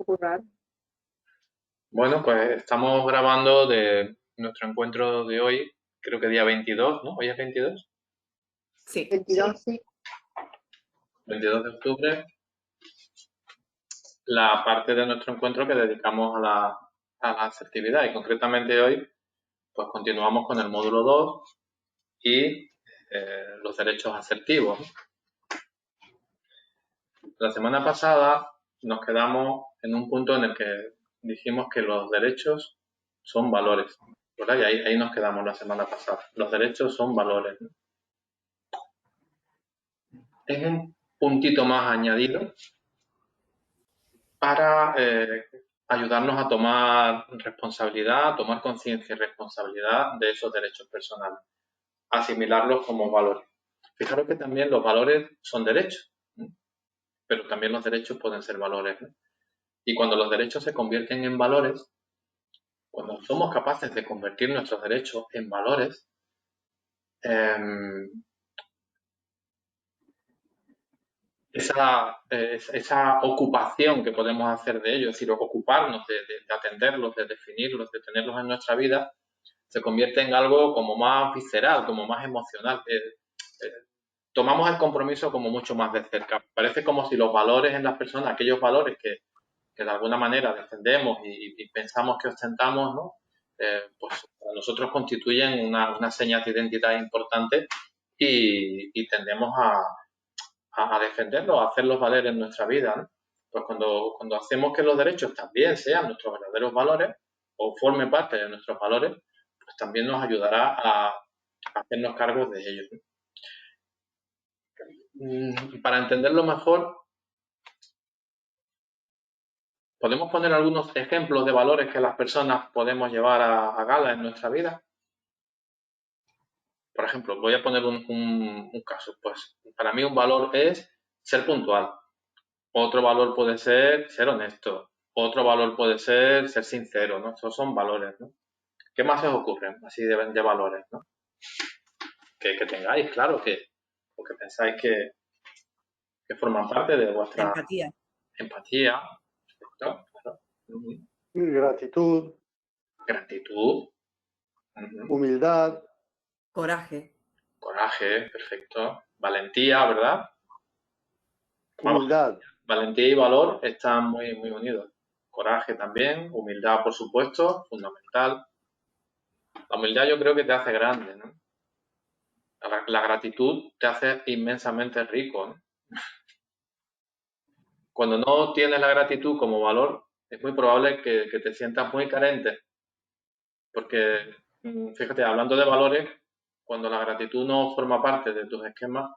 currar. Bueno, pues estamos grabando de nuestro encuentro de hoy, creo que día 22, ¿no? ¿Hoy es 22? Sí. 22, sí. 22 de octubre, la parte de nuestro encuentro que dedicamos a la asertividad. Y concretamente hoy, pues continuamos con el módulo 2 y los derechos asertivos. La semana pasada nos quedamos en un punto en el que dijimos que los derechos son valores, ¿verdad? Y ahí nos quedamos la semana pasada. Los derechos son valores, ¿no? Es un puntito más añadido para ayudarnos a tomar responsabilidad, a tomar conciencia y responsabilidad de esos derechos personales, asimilarlos como valores. Fijaros que también los valores son derechos, ¿no? Pero también los derechos pueden ser valores, ¿no? Y cuando los derechos se convierten en valores, cuando somos capaces de convertir nuestros derechos en valores, eh, esa ocupación que podemos hacer de ellos, es decir, ocuparnos de atenderlos, de definirlos, de tenerlos en nuestra vida, se convierte en algo como más visceral, como más emocional. Tomamos el compromiso como mucho más de cerca. Parece como si los valores en las personas, aquellos valores que de alguna manera defendemos y pensamos que ostentamos, ¿no? Pues para nosotros constituyen una señal de identidad importante y tendemos a defenderlos, a hacerlos valer en nuestra vida, ¿no? Pues cuando hacemos que los derechos también sean nuestros verdaderos valores o formen parte de nuestros valores, pues también nos ayudará a hacernos cargos de ellos, ¿no? Para entenderlo mejor, podemos poner algunos ejemplos de valores que las personas podemos llevar a gala en nuestra vida. Por ejemplo, voy a poner un caso. Pues para mí un valor es ser puntual. Otro valor puede ser honesto. Otro valor puede ser sincero, ¿no? Esos son valores, ¿no? ¿Qué más os ocurren así de valores, ¿no? Que tengáis, claro, o que pensáis que forman parte de La vuestra empatía. empatía, ¿no? Claro. Gratitud, Gratitud, humildad, Coraje. coraje, perfecto. Valentía, ¿verdad? Vamos, humildad. valentía y valor están muy, muy unidos. Coraje también, humildad, por supuesto, fundamental. La humildad yo creo que te hace grande, ¿no? La gratitud te hace inmensamente rico, ¿no? Cuando no tienes la gratitud como valor, es muy probable que te sientas muy carente, porque, fíjate, hablando de valores, cuando la gratitud no forma parte de tus esquemas,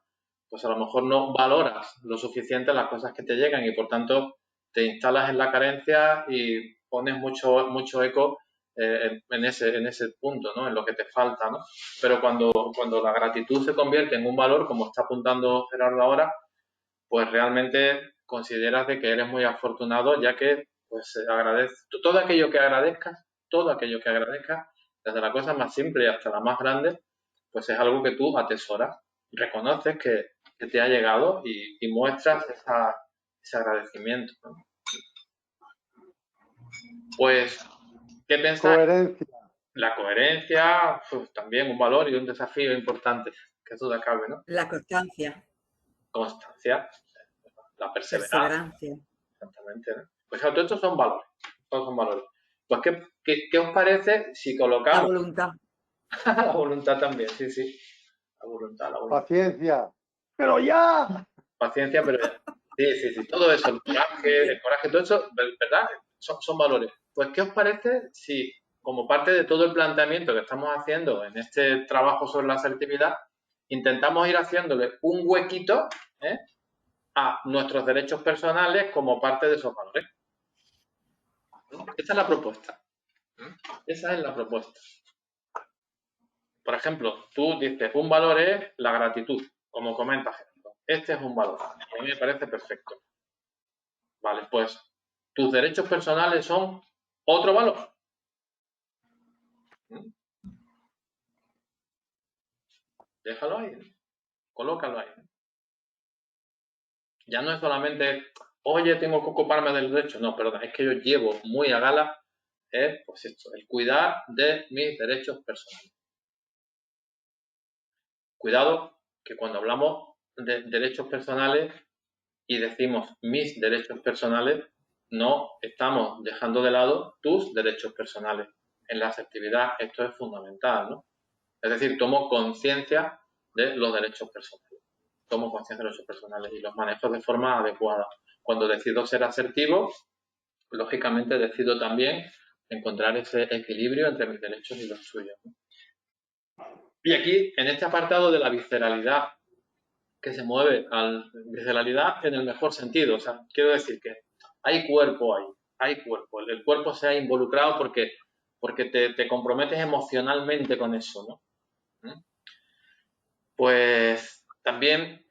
pues a lo mejor no valoras lo suficiente las cosas que te llegan y por tanto te instalas en la carencia y pones mucho eco en ese punto, ¿no? En lo que te falta, ¿no? Pero cuando la gratitud se convierte en un valor, como está apuntando Gerardo ahora, pues realmente consideras de que eres muy afortunado, ya que pues agradeces todo aquello que agradezcas, desde la cosa más simple hasta la más grande, pues es algo que tú atesoras, reconoces que te ha llegado y muestras ese agradecimiento, ¿no? Pues, ¿qué pensáis? Coherencia, La coherencia, también un valor y un desafío importante, que duda cabe, ¿no? La constancia. Constancia, la perseverancia. Perseverancia. Exactamente, ¿no? Pues todos estos son valores. Todos son valores. Pues, ¿qué os parece si La colocamos voluntad. la voluntad también? Sí, sí. La voluntad. paciencia. ¡Pero ya! Paciencia, pero ya. Sí, sí, sí. Todo eso, el coraje, todo eso, ¿verdad? Son valores. Pues, ¿qué os parece si, como parte de todo el planteamiento que estamos haciendo en este trabajo sobre la asertividad, intentamos ir haciéndole un huequito, ¿eh?, a nuestros derechos personales como parte de esos valores? Esta es la propuesta. Esa es la propuesta. Por ejemplo, tú dices, un valor es la gratitud, como comenta Gerardo. Este es un valor. Y a mí me parece perfecto. Vale, pues tus derechos personales son otro valor. Déjalo ahí, colócalo ahí. Ya no es solamente oye, tengo que ocuparme del derecho. No, perdón, es que yo llevo muy a gala pues esto, el cuidar de mis derechos personales. Cuidado que cuando hablamos de derechos personales y decimos mis derechos personales, no estamos dejando de lado tus derechos personales. En la asertividad esto es fundamental, ¿no? Es decir, tomo conciencia de los derechos personales. Tomo conciencia de los derechos personales y los manejo de forma adecuada. Cuando decido ser asertivo, lógicamente decido también encontrar ese equilibrio entre mis derechos y los suyos, ¿no? Y aquí, en este apartado de la visceralidad, que se mueve a visceralidad en el mejor sentido, o sea, quiero decir que hay cuerpo ahí, hay cuerpo, el cuerpo se ha involucrado porque te comprometes emocionalmente con eso, ¿no? Pues también,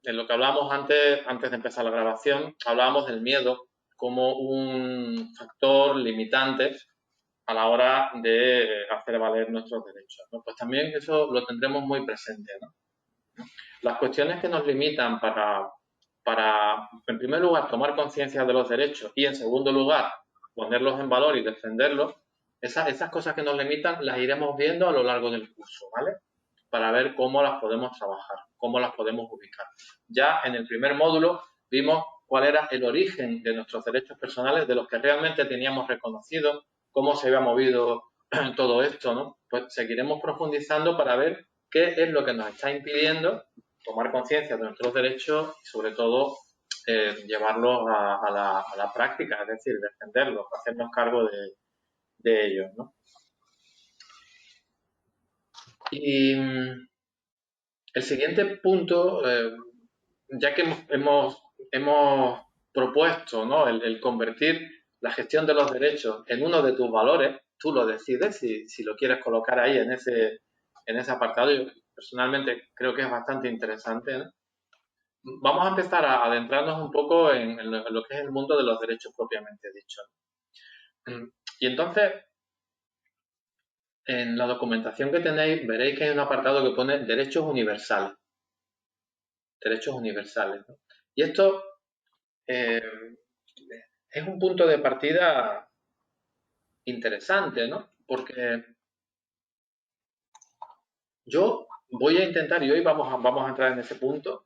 en lo que hablábamos antes de empezar la grabación, hablábamos del miedo como un factor limitante a la hora de hacer valer nuestros derechos, ¿no? Pues también eso lo tendremos muy presente, ¿no? Las cuestiones que nos limitan para, en primer lugar, tomar conciencia de los derechos y, en segundo lugar, ponerlos en valor y defenderlos, esas cosas que nos limitan las iremos viendo a lo largo del curso, ¿vale? Para ver cómo las podemos trabajar, cómo las podemos ubicar. Ya en el primer módulo vimos cuál era el origen de nuestros derechos personales, de los que realmente teníamos reconocido, cómo se había movido todo esto, ¿no? Pues seguiremos profundizando para ver qué es lo que nos está impidiendo tomar conciencia de nuestros derechos y, sobre todo, llevarlos a la práctica, es decir, defenderlos, hacernos cargo de ellos, ¿no? Y el siguiente punto, ya que hemos propuesto, ¿no?, el convertir la gestión de los derechos en uno de tus valores, tú lo decides si lo quieres colocar ahí en ese apartado. Yo personalmente creo que es bastante interesante, ¿no? Vamos a empezar a adentrarnos un poco en lo que es el mundo de los derechos propiamente dicho. Y entonces, en la documentación que tenéis, veréis que hay un apartado que pone derechos universales. Derechos universales, ¿no? Y esto es un punto de partida interesante, ¿no? Porque yo voy a intentar, y hoy vamos a entrar en ese punto,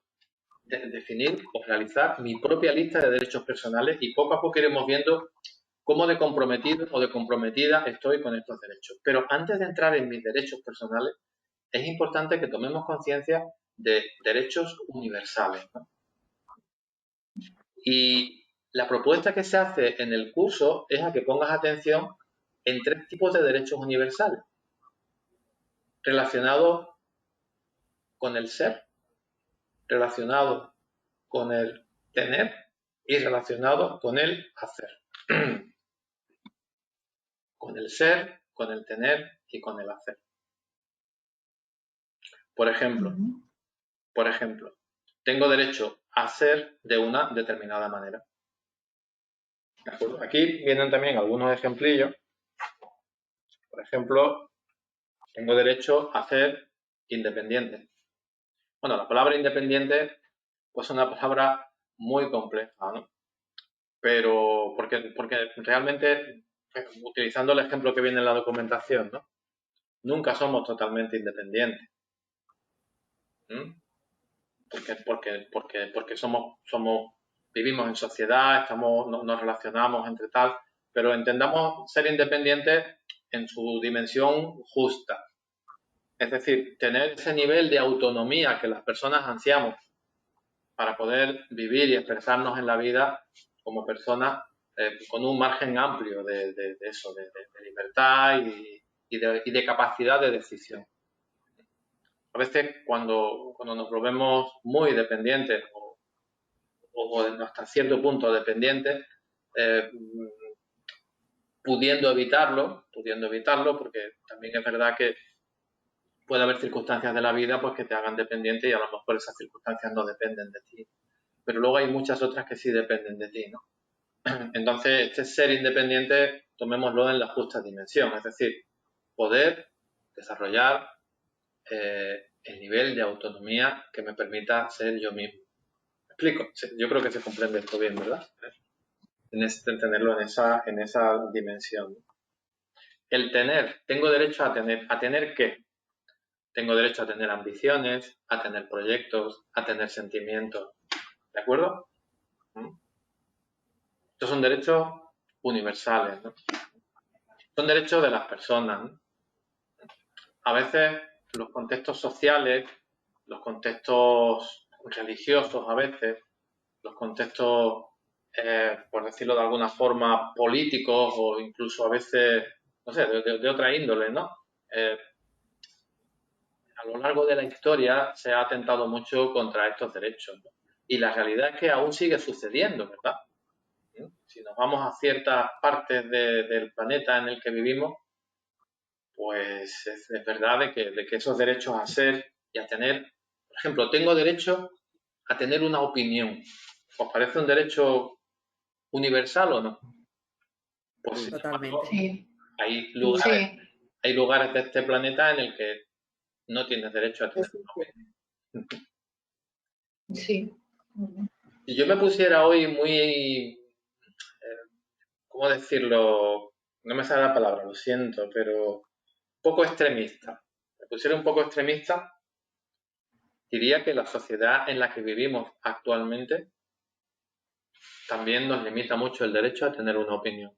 de definir o realizar mi propia lista de derechos personales, y poco a poco iremos viendo cómo de comprometido o de comprometida estoy con estos derechos. Pero antes de entrar en mis derechos personales, es importante que tomemos conciencia de derechos universales, ¿no? Y la propuesta que se hace en el curso es a que pongas atención en 3 tipos de derechos universales relacionados con el ser, relacionados con el tener y relacionados con el hacer. Con el ser, con el tener y con el hacer. Por ejemplo, tengo derecho a ser de una determinada manera. ¿De acuerdo? Aquí vienen también algunos ejemplillos. Por ejemplo, tengo derecho a ser independiente. Bueno, la palabra independiente pues es una palabra muy compleja, ¿no? Pero porque realmente, utilizando el ejemplo que viene en la documentación, ¿no?, nunca somos totalmente independientes. Porque vivimos en sociedad, nos relacionamos entre tal, pero entendamos ser independientes en su dimensión justa. Es decir, tener ese nivel de autonomía que las personas ansiamos para poder vivir y expresarnos en la vida como personas con un margen amplio de libertad y de capacidad de decisión. A veces cuando nos volvemos muy dependientes o hasta cierto punto dependientes, pudiendo evitarlo, porque también es verdad que puede haber circunstancias de la vida pues que te hagan dependiente y a lo mejor esas circunstancias no dependen de ti. Pero luego hay muchas otras que sí dependen de ti, ¿no? Entonces, este ser independiente, tomémoslo en la justa dimensión, es decir, poder desarrollar el nivel de autonomía que me permita ser yo mismo. explico? Sí, yo creo que se comprende esto bien, ¿verdad? Tenerlo en esa dimensión. El tener, tengo derecho ¿a tener qué? Tengo derecho a tener ambiciones, a tener proyectos, a tener sentimientos. ¿De acuerdo? Estos son derechos universales, ¿no? Son derechos de las personas, ¿no? A veces los contextos sociales, los contextos religiosos a veces, los contextos, por decirlo de alguna forma, políticos o incluso a veces, no sé, de otra índole, ¿no? A lo largo de la historia se ha atentado mucho contra estos derechos, ¿no? Y la realidad es que aún sigue sucediendo, ¿verdad? Si nos vamos a ciertas partes del planeta en el que vivimos, pues es verdad de que esos derechos a ser y a tener, por ejemplo, tengo derecho a tener una opinión. ¿Os parece un derecho universal o no? Pues sin embargo, Totalmente. Sí, hay lugares de este planeta en el que no tienes derecho a tener una opinión. sí. Si yo me pusiera hoy muy, ¿cómo decirlo? No me sale la palabra, lo siento, pero poco extremista. Me pusiera un poco extremista, diría que la sociedad en la que vivimos actualmente también nos limita mucho el derecho a tener una opinión.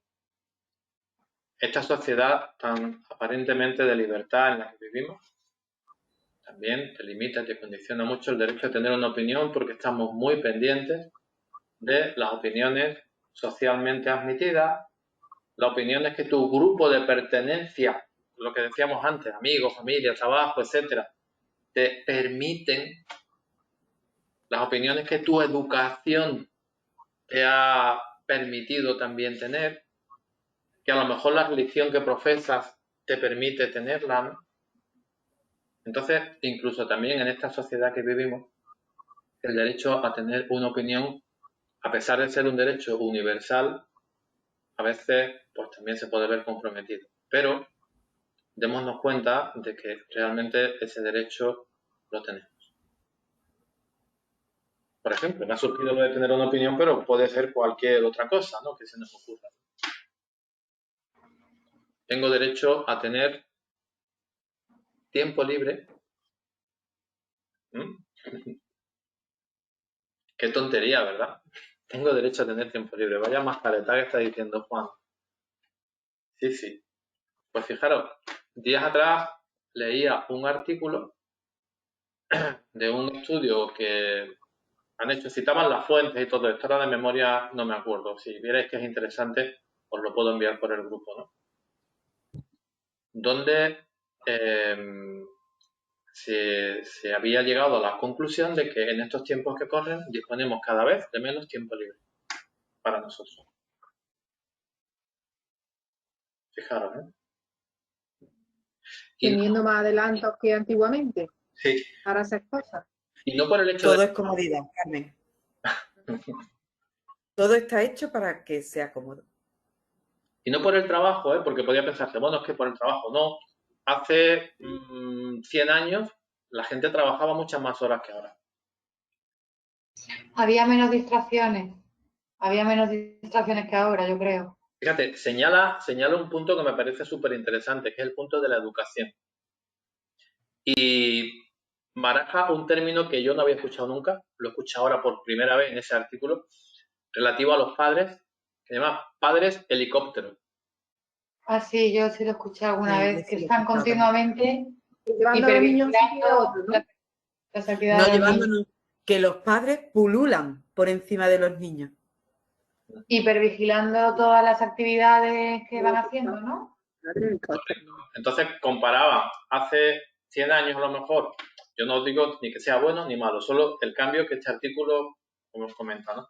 Esta sociedad tan aparentemente de libertad en la que vivimos también te limita y te condiciona mucho el derecho a tener una opinión porque estamos muy pendientes de las opiniones socialmente admitidas, las opiniones que tu grupo de pertenencia, lo que decíamos antes, amigos, familia, trabajo, etcétera, te permiten, las opiniones que tu educación te ha permitido también tener, que a lo mejor la religión que profesas te permite tenerla, ¿no? Entonces, incluso también en esta sociedad que vivimos, el derecho a tener una opinión, a pesar de ser un derecho universal, a veces pues también se puede ver comprometido. Pero démonos cuenta de que realmente ese derecho lo tenemos. Por ejemplo, me ha surgido lo de tener una opinión, pero puede ser cualquier otra cosa, ¿no?, que se nos ocurra. Tengo derecho a tener tiempo libre. Qué tontería, ¿verdad? Tengo derecho a tener tiempo libre. Vaya mascareta que está diciendo Juan. Sí, sí. Pues fijaros, días atrás leía un artículo de un estudio que han hecho, citaban las fuentes y todo esto, ahora de memoria no me acuerdo. Si vierais que es interesante, os lo puedo enviar por el grupo, ¿no? Donde se había llegado a la conclusión de que en estos tiempos que corren disponemos cada vez de menos tiempo libre para nosotros. Fijaros, ¿eh? Teniendo más adelantos que antiguamente Sí. para hacer cosas. Y no por el hecho Todo de... es comodidad, Carmen. Todo está hecho para que sea cómodo. Y no por el trabajo, porque podría pensarse, bueno, es que por el trabajo. No, hace 100 años la gente trabajaba muchas más horas que ahora. Había menos distracciones. Había menos distracciones que ahora, yo creo. Fíjate, señala un punto que me parece súper interesante, que es el punto de la educación. Y baraja un término que yo no había escuchado nunca, lo he escuchado ahora por primera vez en ese artículo, relativo a los padres, que se llama padres helicóptero. Ah, sí, yo sí lo escuché alguna vez, que Sí, están continuamente llevando a los niños a otro, ¿no? las actividades No de los niños. llevándonos, que los padres pululan por encima de los niños. Hipervigilando todas las actividades que van haciendo, ¿no? Entonces comparaban hace 100 años a lo mejor, yo no os digo ni que sea bueno ni malo, solo el cambio que este artículo os comenta, ¿no?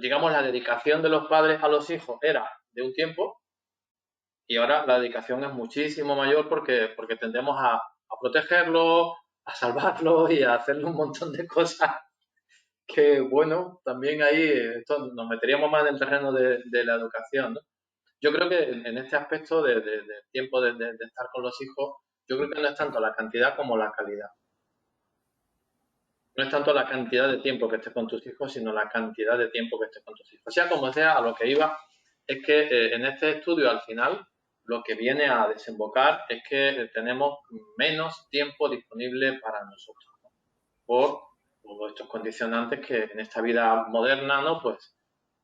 Digamos, la dedicación de los padres a los hijos era de un tiempo y ahora la dedicación es muchísimo mayor porque tendemos a protegerlo, a salvarlo y a hacerle un montón de cosas que, bueno, también ahí esto nos meteríamos más en el terreno de la educación, ¿no? Yo creo que en este aspecto de tiempo de estar con los hijos, yo creo que no es tanto la cantidad como la calidad. No es tanto la cantidad de tiempo que estés con tus hijos, sino la cantidad de tiempo que estés con tus hijos. Sea como sea, a lo que iba es que en este estudio, al final, lo que viene a desembocar es que tenemos menos tiempo disponible para nosotros, ¿no? Por todos estos condicionantes que en esta vida moderna, ¿no? Pues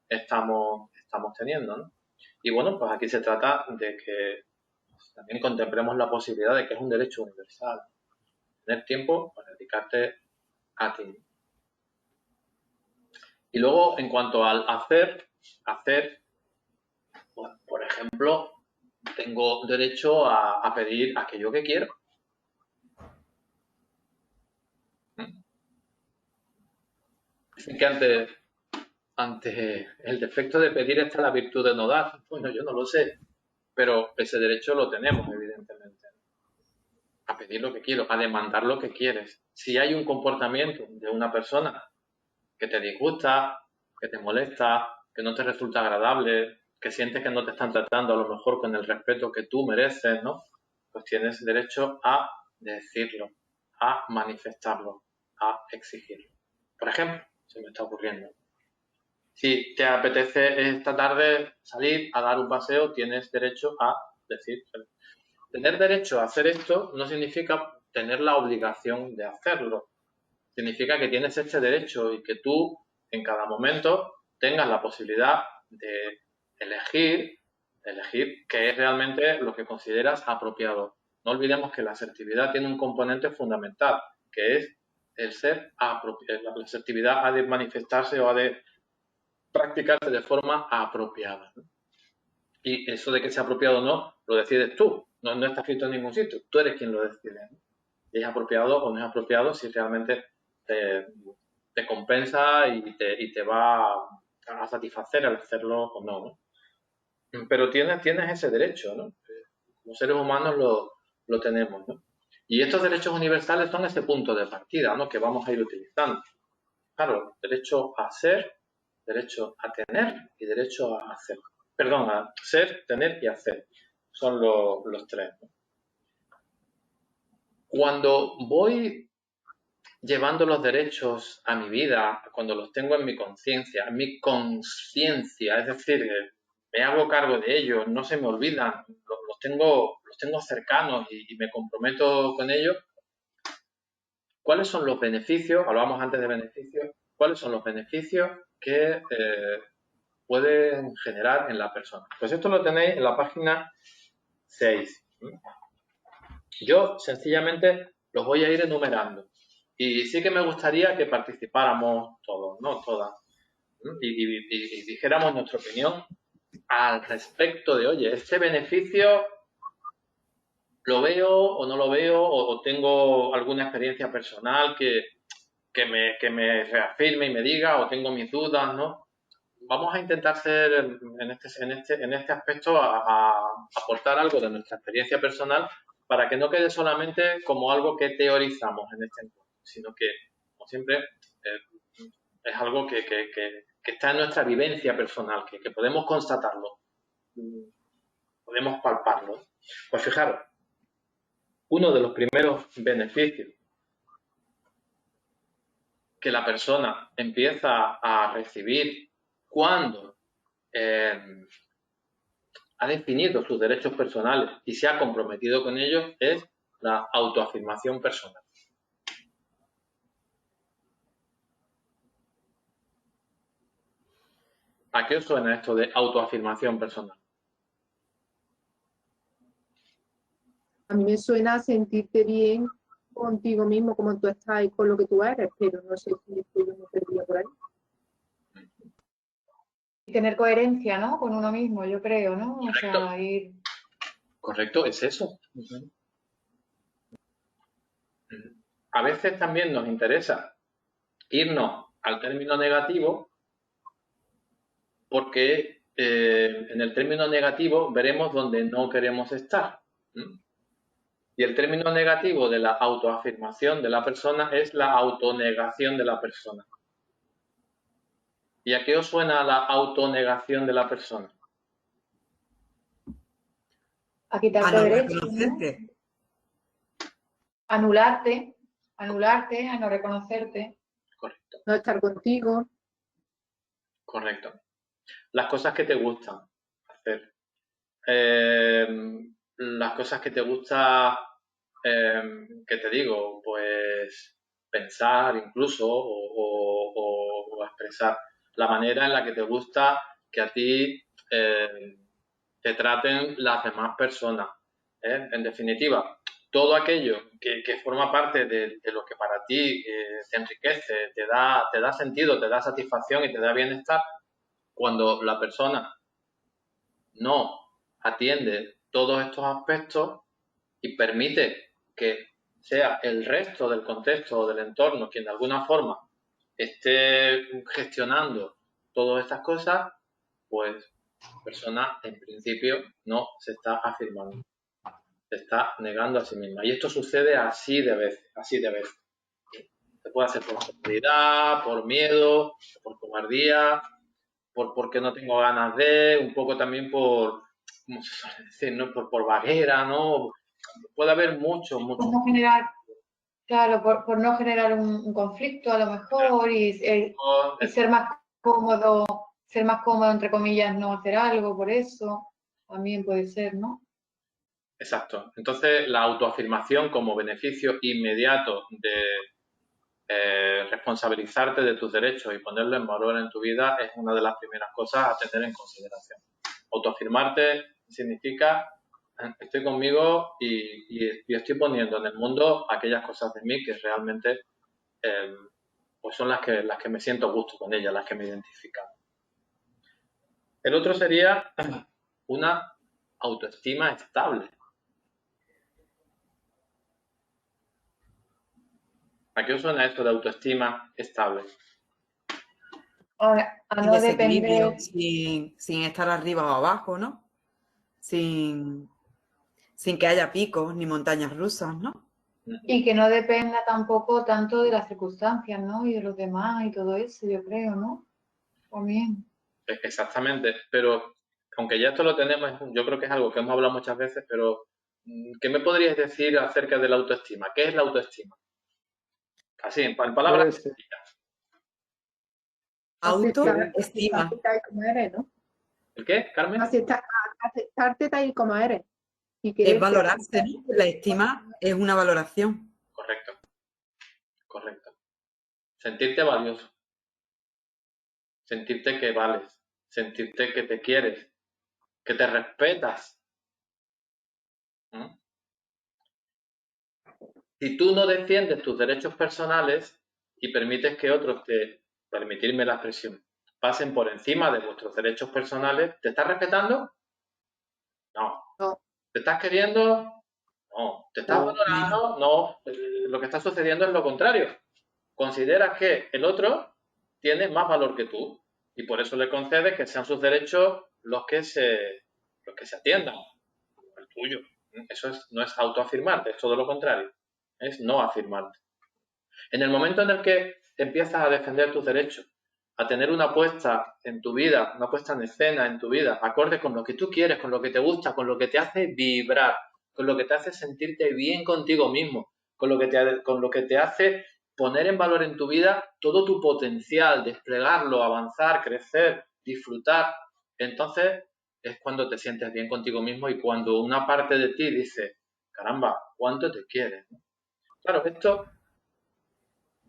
estamos teniendo, ¿no? Y bueno, pues aquí se trata de que también contemplemos la posibilidad de que es un derecho universal, tener tiempo para dedicarte a ti. Y luego, en cuanto al hacer, pues, por ejemplo, tengo derecho a pedir aquello que quiero. Dicen que ante el defecto de pedir está la virtud de no dar. Bueno, yo no lo sé, pero ese derecho lo tenemos, evidentemente. A pedir lo que quiero, a demandar lo que quieres. Si hay un comportamiento de una persona que te disgusta, que te molesta, que no te resulta agradable, que sientes que no te están tratando a lo mejor con el respeto que tú mereces, ¿no? Pues tienes derecho a decirlo, a manifestarlo, a exigirlo. Por ejemplo, se me está ocurriendo. Si te apetece esta tarde salir a dar un paseo, tienes derecho a decir. Tener derecho a hacer esto no significa tener la obligación de hacerlo. Significa que tienes este derecho y que tú en cada momento tengas la posibilidad de elegir qué es realmente lo que consideras apropiado. No olvidemos que la asertividad tiene un componente fundamental, que es el ser apropiado. La asertividad ha de manifestarse o ha de practicarse de forma apropiada, ¿no? Y eso de que sea apropiado o no, lo decides tú. No está escrito en ningún sitio. Tú eres quien lo decide, ¿no? Y es apropiado o no es apropiado si realmente te compensa y te va a satisfacer al hacerlo o no, ¿no? Pero tienes ese derecho, ¿no? Como seres humanos lo tenemos, ¿no? Y estos derechos universales son ese punto de partida, ¿no? Que vamos a ir utilizando. Claro, derecho a ser, derecho a tener y derecho a hacer. Perdón, a ser, tener y hacer. Son los tres, ¿no? Cuando voy llevando los derechos a mi vida, cuando los tengo en mi conciencia, es decir, me hago cargo de ellos, no se me olvidan, los tengo cercanos y me comprometo con ellos. ¿Cuáles son los beneficios? Hablábamos antes de beneficios. ¿Cuáles son los beneficios que pueden generar en la persona? Pues esto lo tenéis en la página 6. Yo sencillamente los voy a ir enumerando. Y sí que me gustaría que participáramos todos, ¿no? Todas. Y dijéramos nuestra opinión al respecto de, oye, este beneficio lo veo o no lo veo, o tengo alguna experiencia personal que me reafirme y me diga, o tengo mis dudas, ¿no? Vamos a intentar ser en este aspecto a aportar algo de nuestra experiencia personal para que no quede solamente como algo que teorizamos en este encuentro, sino que, como siempre, es algo que está en nuestra vivencia personal, que podemos constatarlo, podemos palparlo. Pues fijaros, uno de los primeros beneficios que la persona empieza a recibir cuando ha definido sus derechos personales y se ha comprometido con ellos es la autoafirmación personal. ¿A qué os suena esto de autoafirmación personal? A mí me suena sentirte bien contigo mismo, como tú estás y con lo que tú eres, pero no sé si estoy muy perdida por ahí. Y tener coherencia, ¿no? Con uno mismo, yo creo, ¿no? Correcto. O sea, ir... Correcto, es eso. A veces también nos interesa irnos al término negativo porque en el término negativo veremos donde no queremos estar. Y el término negativo de la autoafirmación de la persona es la autonegación de la persona. ¿Y a qué os suena la autonegación de la persona? A quitar A no derechos, ¿no? reconocerte. Anularte, a no reconocerte. Correcto, no estar contigo. correcto. Las cosas que te gustan hacer. Las cosas que te gusta, que te digo, pues pensar incluso o expresar. La manera en la que te gusta que a ti te traten las demás personas. En definitiva, todo aquello que forma parte de lo que para ti te enriquece, te da sentido, te da satisfacción y te da bienestar, cuando la persona no atiende todos estos aspectos y permite que sea el resto del contexto o del entorno quien de alguna forma esté gestionando todas estas cosas, pues la persona en principio no se está afirmando, se está negando a sí misma. Y esto sucede así de veces, así de veces. Se puede hacer por seguridad, por miedo, por cobardía, porque no tengo ganas de, un poco también por, ¿cómo se suele decir, no? Por vaguera, ¿no? Puede haber mucho. Por no generar, claro, por no generar un conflicto a lo mejor y ser más cómodo, entre comillas, no hacer algo por eso, también puede ser, ¿no? Exacto. Entonces, la autoafirmación como beneficio inmediato de responsabilizarte de tus derechos y ponerlo en valor en tu vida es una de las primeras cosas a tener en consideración. Autoafirmarte significa estoy conmigo y estoy poniendo en el mundo aquellas cosas de mí que realmente pues son las que me siento a gusto con ellas, las que me identifican. El otro sería una autoestima estable. ¿A qué os suena esto de autoestima estable? A Sin no desequilibrio, depender, sin estar arriba o abajo, ¿no? Sin que haya picos ni montañas rusas, ¿no? y que no dependa tampoco tanto de las circunstancias, ¿no? Y de los demás y todo eso, yo creo, ¿no? También. Exactamente, pero aunque ya esto lo tenemos, yo creo que es algo que hemos hablado muchas veces, pero ¿qué me podríais decir acerca de la autoestima? ¿Qué es la autoestima? Así, en palabras Pues, sencillas. Autoestima. Aceptarte tal como eres, ¿no? ¿El qué, Carmen? Aceptarte tal como eres. Y Es quererte valorarse, ¿no? La estima es una valoración. Correcto, correcto. Sentirte valioso, sentirte que vales, sentirte que te quieres, que te respetas. ¿Mm? Si tú no defiendes tus derechos personales y permites que otros permitirme la expresión, pasen por encima de vuestros derechos personales, ¿te estás respetando? No. No. ¿Te estás queriendo? No. ¿Te estás No. valorando? No. Lo que está sucediendo es lo contrario. Consideras que el otro tiene más valor que tú y por eso le concedes que sean sus derechos los que se atiendan. El tuyo. Eso no es autoafirmarte, es todo lo contrario. Es no afirmarte. En el momento en el que empiezas a defender tus derechos, a tener una puesta en tu vida, una puesta en escena en tu vida, acorde con lo que tú quieres, con lo que te gusta, con lo que te hace vibrar, con lo que te hace sentirte bien contigo mismo, con lo que te hace poner en valor en tu vida todo tu potencial, desplegarlo, avanzar, crecer, disfrutar, entonces es cuando te sientes bien contigo mismo y cuando una parte de ti dice, caramba, ¿cuánto te quieres? Claro, esto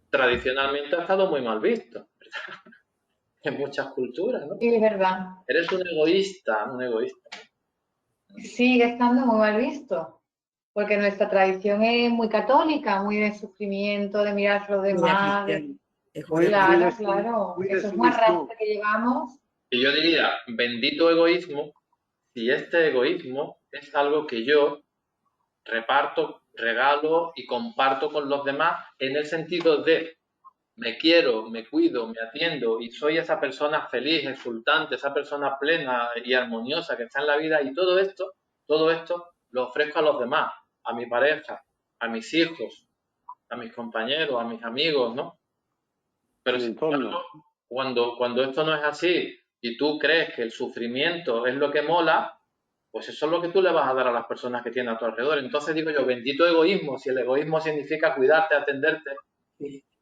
tradicionalmente ha estado muy mal visto, ¿verdad? En muchas culturas, ¿no? Y es verdad. Eres un egoísta, un egoísta. Sigue estando muy mal visto, porque nuestra tradición es muy católica, muy de sufrimiento, de mirar a los demás. Es muy, Claro, de claro. muy de Eso es un arrastre sumisión. que llevamos. Y yo diría, bendito egoísmo, si este egoísmo es algo que yo reparto, regalo y comparto con los demás en el sentido de me quiero, me cuido, me atiendo y soy esa persona feliz, exultante, esa persona plena y armoniosa que está en la vida y todo esto lo ofrezco a los demás, a mi pareja, a mis hijos, a mis compañeros, a mis amigos, ¿no? Pero El sin entorno. embargo, cuando esto no es así y tú crees que el sufrimiento es lo que mola, pues eso es lo que tú le vas a dar a las personas que tienes a tu alrededor. Entonces digo yo, bendito egoísmo, si el egoísmo significa cuidarte, atenderte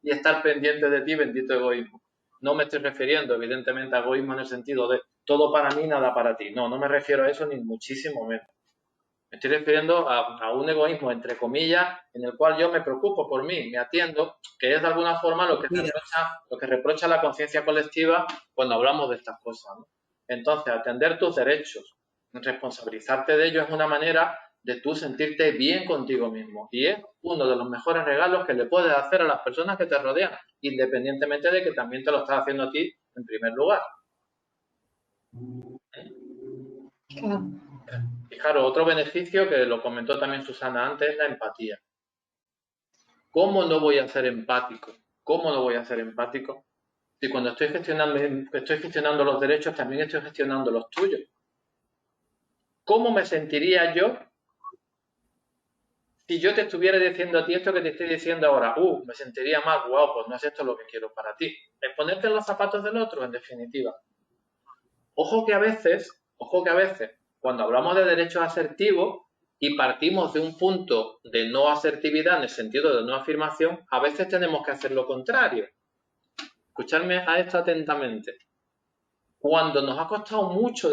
y estar pendiente de ti, bendito egoísmo. No me estoy refiriendo, evidentemente, a egoísmo en el sentido de todo para mí, nada para ti. No, no me refiero a eso ni muchísimo menos. Me estoy refiriendo a un egoísmo, entre comillas, en el cual yo me preocupo por mí, me atiendo, que es de alguna forma lo que reprocha la conciencia colectiva cuando hablamos de estas cosas, ¿no? Entonces, atender tus derechos, responsabilizarte de ellos es una manera de tú sentirte bien contigo mismo. Y es uno de los mejores regalos que le puedes hacer a las personas que te rodean, independientemente de que también te lo estás haciendo a ti en primer lugar. Claro. Fijaros, otro beneficio que lo comentó también Susana antes es la empatía. ¿Cómo no voy a ser empático? ¿Cómo no voy a ser empático? Si cuando estoy gestionando los derechos, también estoy gestionando los tuyos. ¿Cómo me sentiría yo si yo te estuviera diciendo a ti esto que te estoy diciendo ahora? Me sentiría más, guau, pues no es esto lo que quiero para ti. Es ponerte en los zapatos del otro, en definitiva. Ojo que a veces, cuando hablamos de derechos asertivos y partimos de un punto de no asertividad en el sentido de no afirmación, a veces tenemos que hacer lo contrario. Escuchadme a esto atentamente. Cuando nos ha costado mucho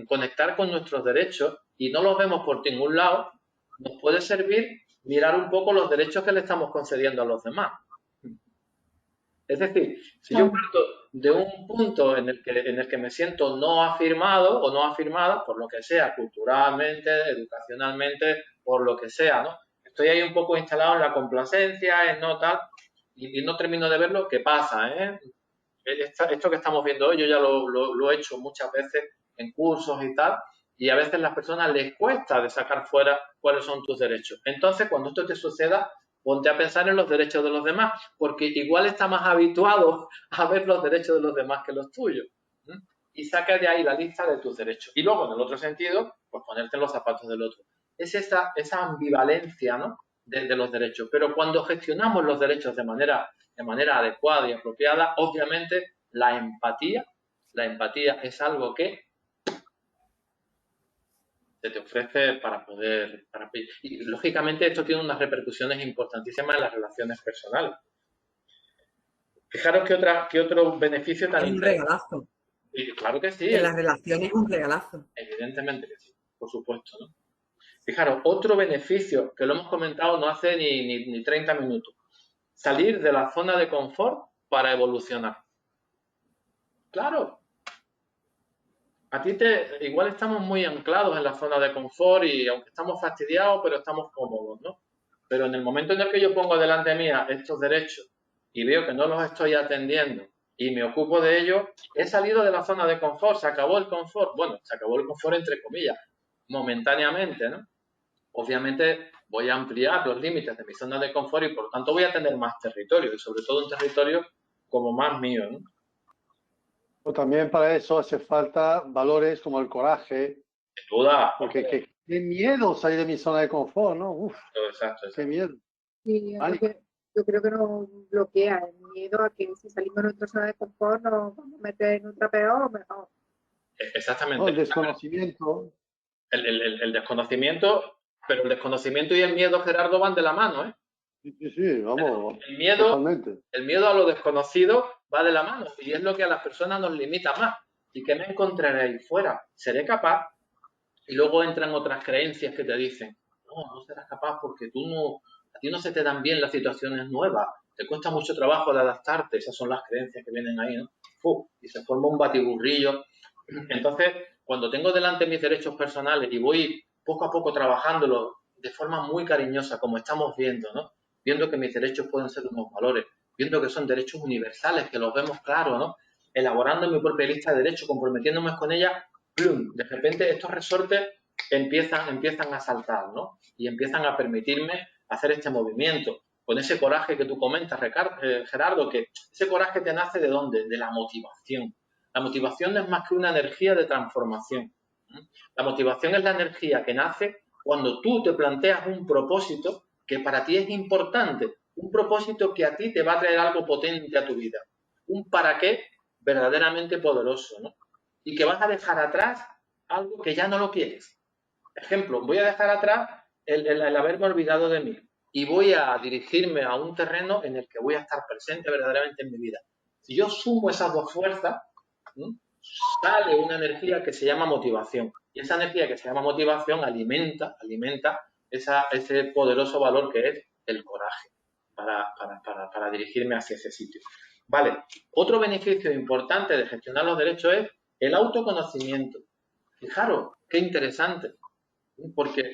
conectar con nuestros derechos y no los vemos por ningún lado, nos puede servir mirar un poco los derechos que le estamos concediendo a los demás. Es decir, si yo parto de un punto en el que me siento no afirmado o no afirmada, por lo que sea, culturalmente, educacionalmente, por lo que sea, ¿no? Estoy ahí un poco instalado en la complacencia, en no tal, y no termino de ver lo que pasa, ¿eh? Esto que estamos viendo hoy, yo ya lo he hecho muchas veces en cursos y tal, y a veces a las personas les cuesta de sacar fuera cuáles son tus derechos. Entonces, cuando esto te suceda, ponte a pensar en los derechos de los demás, porque igual está más habituado a ver los derechos de los demás que los tuyos. Y saca de ahí la lista de tus derechos. Y luego, en el otro sentido, pues ponerte en los zapatos del otro. Es esa ambivalencia, ¿no? de los derechos. Pero cuando gestionamos los derechos de manera adecuada y apropiada, obviamente la empatía es algo que se te ofrece para poder... Y lógicamente esto tiene unas repercusiones importantísimas en las relaciones personales. Fijaros que otro beneficio tan interesante. Es un regalazo. Y claro que sí. En las relaciones es un regalazo. Evidentemente que sí, por supuesto, ¿no? Fijaros, otro beneficio que lo hemos comentado no hace ni 30 minutos. Salir de la zona de confort para evolucionar. Claro. Igual estamos muy anclados en la zona de confort y aunque estamos fastidiados, pero estamos cómodos, ¿no? Pero en el momento en el que yo pongo delante mía estos derechos y veo que no los estoy atendiendo y me ocupo de ellos, he salido de la zona de confort, se acabó el confort. Bueno, se acabó el confort entre comillas, momentáneamente, ¿no? Obviamente voy a ampliar los límites de mi zona de confort y por lo tanto voy a tener más territorio y sobre todo un territorio como más mío, ¿no? Pero también para eso hace falta valores como el coraje. Sin duda. Porque qué miedo salir de mi zona de confort, ¿no? Uf, exacto. Qué miedo. Sí, yo creo que nos bloquea el miedo a que si salimos de nuestra zona de confort nos vamos a meter en otra peor o mejor. Exactamente. No, el desconocimiento. El desconocimiento, pero el desconocimiento y el miedo, Gerardo, van de la mano, ¿eh? Sí, vamos. El miedo a lo desconocido va de la mano y es lo que a las personas nos limita más. ¿Y qué me encontraré ahí fuera? ¿Seré capaz? Y luego entran otras creencias que te dicen, no serás capaz porque a ti no se te dan bien las situaciones nuevas, te cuesta mucho trabajo de adaptarte, esas son las creencias que vienen ahí, ¿no? Y se forma un batiburrillo. Entonces, cuando tengo delante mis derechos personales y voy poco a poco trabajándolo de forma muy cariñosa, como estamos viendo, ¿no? Viendo que mis derechos pueden ser unos valores, viendo que son derechos universales, que los vemos claros, ¿no? Elaborando mi propia lista de derechos, comprometiéndome con ella, ¡plum! De repente estos resortes empiezan a saltar, ¿no? Y empiezan a permitirme hacer este movimiento. Con ese coraje que tú comentas, Gerardo, que ese coraje te nace ¿de dónde? De la motivación. La motivación no es más que una energía de transformación. La motivación es la energía que nace cuando tú te planteas un propósito que para ti es importante, un propósito que a ti te va a traer algo potente a tu vida, un para qué verdaderamente poderoso, ¿no? Y que vas a dejar atrás algo que ya no lo quieres. Ejemplo, voy a dejar atrás el haberme olvidado de mí. y voy a dirigirme a un terreno en el que voy a estar presente verdaderamente en mi vida. Si yo sumo esas dos fuerzas, sale una energía que se llama motivación. Y esa energía que se llama motivación alimenta ese poderoso valor que es el coraje para dirigirme hacia ese sitio. Vale, otro beneficio importante de gestionar los derechos es el autoconocimiento. Fijaros, qué interesante, porque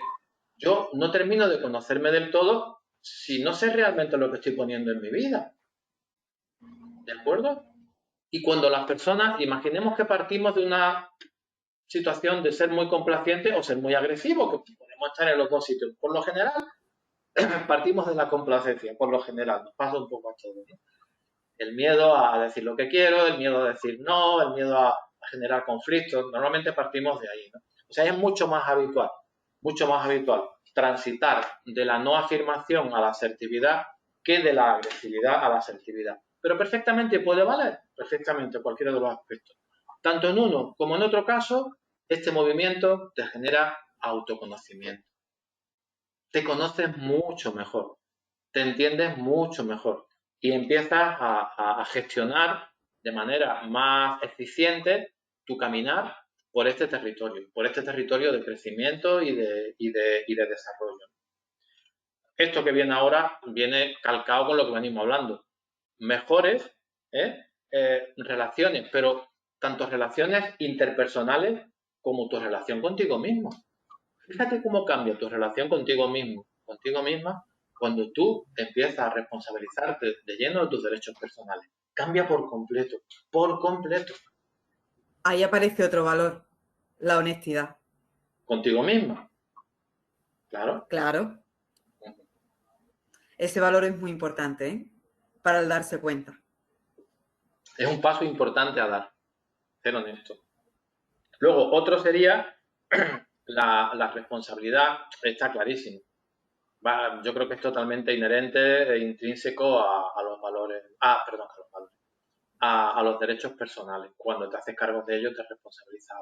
yo no termino de conocerme del todo si no sé realmente lo que estoy poniendo en mi vida. ¿De acuerdo? Y cuando las personas, imaginemos que partimos de una situación de ser muy complaciente o ser muy agresivo, que podemos estar en los dos sitios. Por lo general, partimos de la complacencia, por lo general, nos pasa un poco a todos, ¿no? El miedo a decir lo que quiero, el miedo a decir no, el miedo a generar conflictos, normalmente partimos de ahí, ¿no? O sea, es mucho más habitual transitar de la no afirmación a la asertividad que de la agresividad a la asertividad. Pero perfectamente puede valer, perfectamente cualquiera de los aspectos. Tanto en uno como en otro caso, este movimiento te genera autoconocimiento. Te conoces mucho mejor, te entiendes mucho mejor y empiezas a gestionar de manera más eficiente tu caminar por este territorio de crecimiento y de desarrollo. Esto que viene ahora viene calcado con lo que venimos hablando. Mejores relaciones, pero tanto relaciones interpersonales como tu relación contigo mismo. Fíjate cómo cambia tu relación contigo mismo, contigo misma, cuando tú empiezas a responsabilizarte de lleno de tus derechos personales. Cambia por completo, por completo. Ahí aparece otro valor, la honestidad. Contigo misma. Claro. Claro. Ese valor es muy importante, ¿eh? Para el darse cuenta. Es un paso importante a dar, ser honesto. Luego, otro sería la responsabilidad, está clarísimo. Yo creo que es totalmente inherente e intrínseco a los valores, a los derechos personales. Cuando te haces cargo de ellos, te responsabilizas,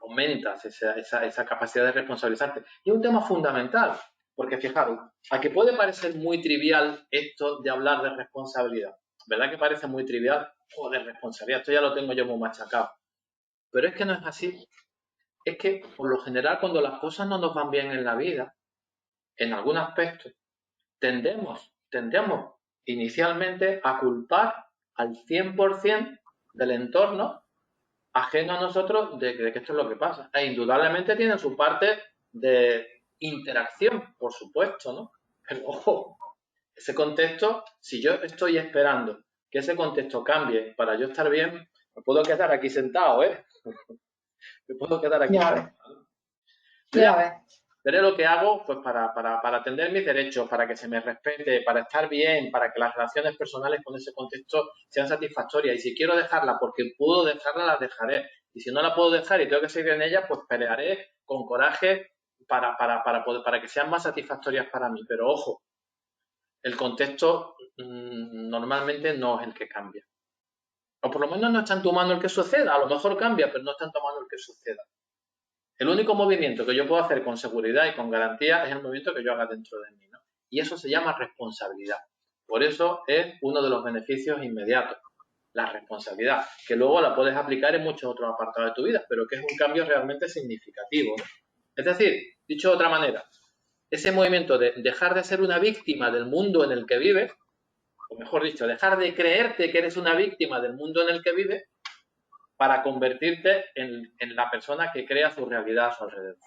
aumentas esa capacidad de responsabilizarte. Y es un tema fundamental, porque fijaros, a que puede parecer muy trivial esto de hablar de responsabilidad, ¿verdad que parece muy trivial? O de responsabilidad, esto ya lo tengo yo muy machacado. Pero es que no es así. Es que, por lo general, cuando las cosas no nos van bien en la vida, en algún aspecto, tendemos inicialmente a culpar al 100% del entorno ajeno a nosotros de que esto es lo que pasa. E indudablemente tiene su parte de interacción, por supuesto, ¿no? Pero, ojo, ese contexto, si yo estoy esperando que ese contexto cambie para yo estar bien, me puedo quedar aquí sentado, ¿eh? Me puedo quedar aquí sentado. Ya ves. Veré lo que hago pues para atender mis derechos, para que se me respete, para estar bien, para que las relaciones personales con ese contexto sean satisfactorias. Y si quiero dejarla porque puedo dejarla, la dejaré. Y si no la puedo dejar y tengo que seguir en ella, pues pelearé con coraje para que sean más satisfactorias para mí. Pero ojo, el contexto normalmente no es el que cambia. O por lo menos no está en tu mano el que suceda. A lo mejor cambia, pero no está en tu mano el que suceda. El único movimiento que yo puedo hacer con seguridad y con garantía es el movimiento que yo haga dentro de mí, ¿no? Y eso se llama responsabilidad. Por eso es uno de los beneficios inmediatos, la responsabilidad, que luego la puedes aplicar en muchos otros apartados de tu vida, pero que es un cambio realmente significativo, ¿no? Es decir, dicho de otra manera, ese movimiento de dejar de ser una víctima del mundo en el que vives, o mejor dicho, dejar de creerte que eres una víctima del mundo en el que vives, para convertirte en la persona que crea su realidad a su alrededor.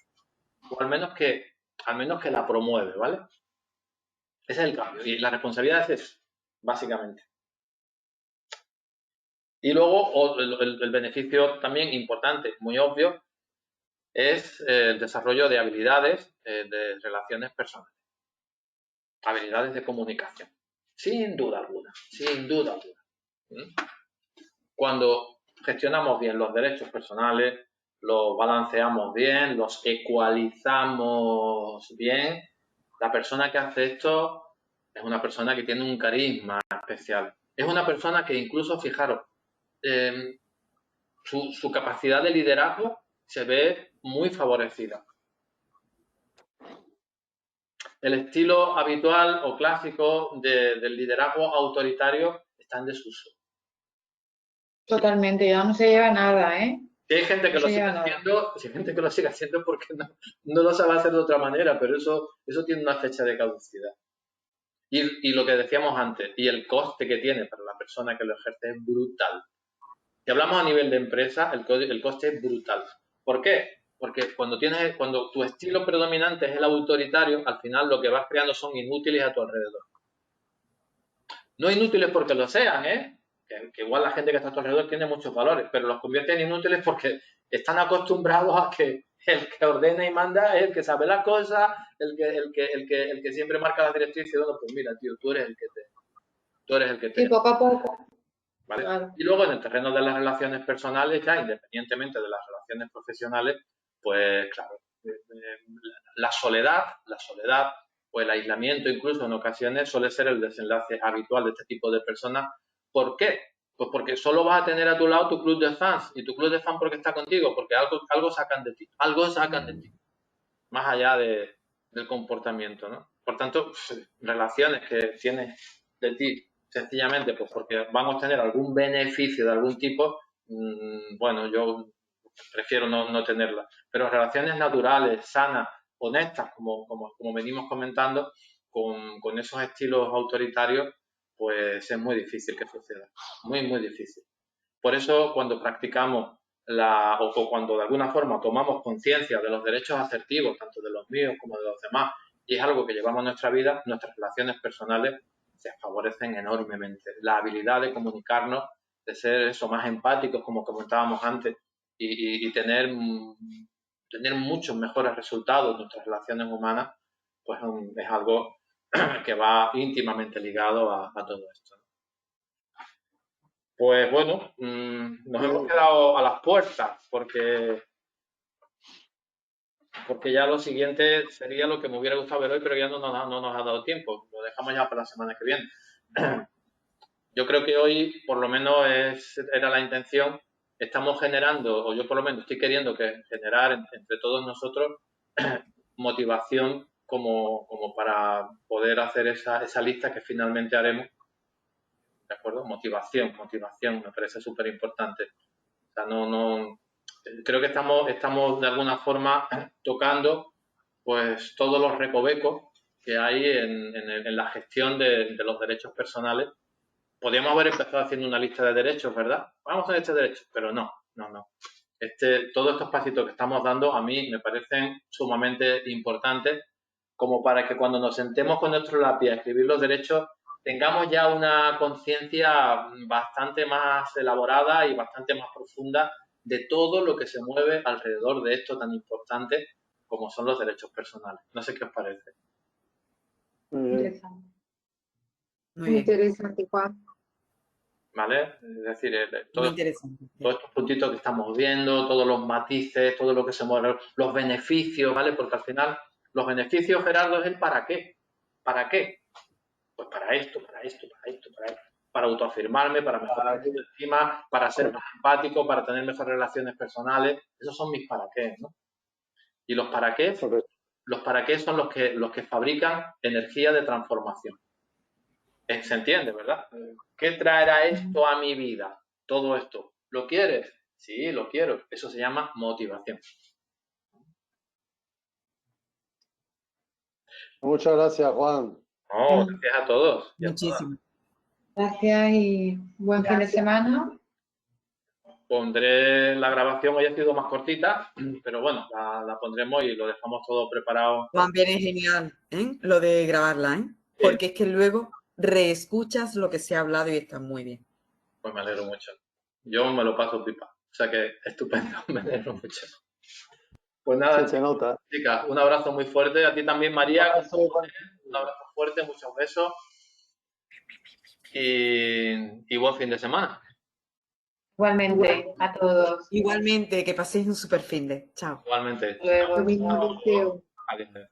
O al menos que la promueve, ¿vale? Ese es el cambio. Y la responsabilidad es eso, básicamente. Y luego el beneficio también importante, muy obvio, es el desarrollo de habilidades de relaciones personales. Habilidades de comunicación. Sin duda alguna, sin duda alguna. Cuando gestionamos bien los derechos personales, los balanceamos bien, los ecualizamos bien, la persona que hace esto es una persona que tiene un carisma especial. Es una persona que incluso, fijaros, su capacidad de liderazgo se ve muy favorecida. el estilo habitual o clásico del liderazgo autoritario está en desuso. Totalmente, ya no se lleva nada, ¿eh? Si hay gente que No lo se sigue lleva nada. haciendo, si hay gente que lo sigue haciendo porque no lo sabe hacer de otra manera, pero eso tiene una fecha de caducidad. Y lo que decíamos antes, y el coste que tiene para la persona que lo ejerce es brutal. Si hablamos a nivel de empresa, el coste es brutal. ¿Por qué? Porque cuando tu estilo predominante es el autoritario, al final lo que vas creando son inútiles a tu alrededor. No inútiles porque lo sean, ¿eh? Que igual la gente que está a tu alrededor tiene muchos valores, pero los convierte en inútiles porque están acostumbrados a que el que ordena y manda es el que sabe las cosas, el que siempre marca las directrices. Bueno, pues mira, tío, tú eres el que te... Sí, poco a poco. ¿Vale? Claro. Y luego en el terreno de las relaciones personales, ya independientemente de las relaciones profesionales, pues claro, la soledad o el aislamiento incluso en ocasiones suele ser el desenlace habitual de este tipo de personas. ¿Por qué? Pues porque solo vas a tener a tu lado tu club de fans. ¿Y tu club de fans porque está contigo? Porque algo sacan de ti. Algo sacan de ti. Más allá del comportamiento, ¿no? Por tanto, relaciones que tienes de ti sencillamente pues porque van a obtener algún beneficio de algún tipo, bueno, yo prefiero no tenerlas. Pero relaciones naturales, sanas, honestas, como venimos comentando, con esos estilos autoritarios, pues es muy difícil que suceda. Muy, muy difícil. Por eso, cuando practicamos o cuando de alguna forma tomamos conciencia de los derechos asertivos, tanto de los míos como de los demás, y es algo que llevamos en nuestra vida, nuestras relaciones personales se favorecen enormemente. La habilidad de comunicarnos, de ser eso, más empáticos, como comentábamos antes, y tener muchos mejores resultados en nuestras relaciones humanas, pues es algo que va íntimamente ligado a todo esto. Pues bueno, nos hemos quedado a las puertas porque ya lo siguiente sería lo que me hubiera gustado ver hoy, pero ya no nos ha dado tiempo. Lo dejamos ya para la semana que viene. Yo creo que hoy, por lo menos, era la intención. Estamos generando, o yo por lo menos estoy queriendo generar entre todos nosotros motivación como para poder hacer esa lista que finalmente haremos. ¿De acuerdo? Motivación, me parece súper importante. O sea, creo que estamos de alguna forma tocando pues todos los recovecos que hay en la gestión de los derechos personales. Podríamos haber empezado haciendo una lista de derechos, ¿verdad? Vamos a hacer este derecho, pero no. Todos estos pasitos que estamos dando a mí me parecen sumamente importantes como para que cuando nos sentemos con nuestro lápiz a escribir los derechos tengamos ya una conciencia bastante más elaborada y bastante más profunda de todo lo que se mueve alrededor de esto tan importante como son los derechos personales. No sé qué os parece. Interesante. Muy bien. Interesante, Juan. ¿Vale? Es decir, Muy interesante. todos estos puntitos que estamos viendo, todos los matices, todo lo que se mueve, los beneficios, ¿vale? Porque al final, los beneficios, Gerardo, es el para qué. ¿Para qué? Pues para esto, para autoafirmarme, para mejorar mi autoestima, para ser más empático, para tener mejores relaciones personales. Esos son mis para qué, ¿no? Y los para qué son los que fabrican energía de transformación. ¿Se entiende, verdad? ¿Qué traerá esto a mi vida? Todo esto. ¿Lo quieres? Sí, lo quiero. Eso se llama motivación. Muchas gracias, Juan. No, gracias a todos. Muchísimo. Gracias y buen fin de semana. Pondré la grabación, hoy ha sido más cortita, pero bueno, la pondremos y lo dejamos todo preparado. Juan, viene genial, ¿eh? Lo de grabarla, ¿eh? Porque es que luego reescuchas lo que se ha hablado y está muy bien. Pues me alegro mucho. Yo me lo paso pipa. O sea que estupendo, me alegro mucho. Pues nada, Sí, se nota. chicas, un abrazo muy fuerte. A ti también, María. Un abrazo fuerte, muchos besos. Y buen fin de semana. Igualmente, a todos. Igualmente, que paséis un super fin de. Chao. Igualmente. Luego, Lo mismo chao. deseo. Adiós.